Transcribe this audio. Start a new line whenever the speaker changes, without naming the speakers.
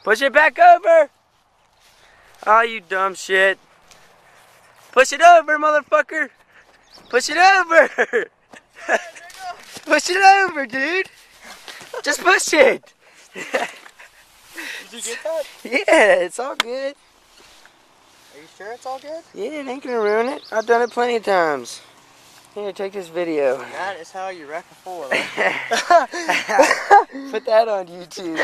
Push it back over. Oh, you dumb shit. Push it over, motherfucker. Push it over. Push it over, dude. Just push it.
Did you get that?
Yeah, it's all good.
Are you sure it's all good?
Yeah, it ain't gonna ruin it. I've done it plenty of times. Here, take this video.
That is how you wreck a 4.
Put that on YouTube.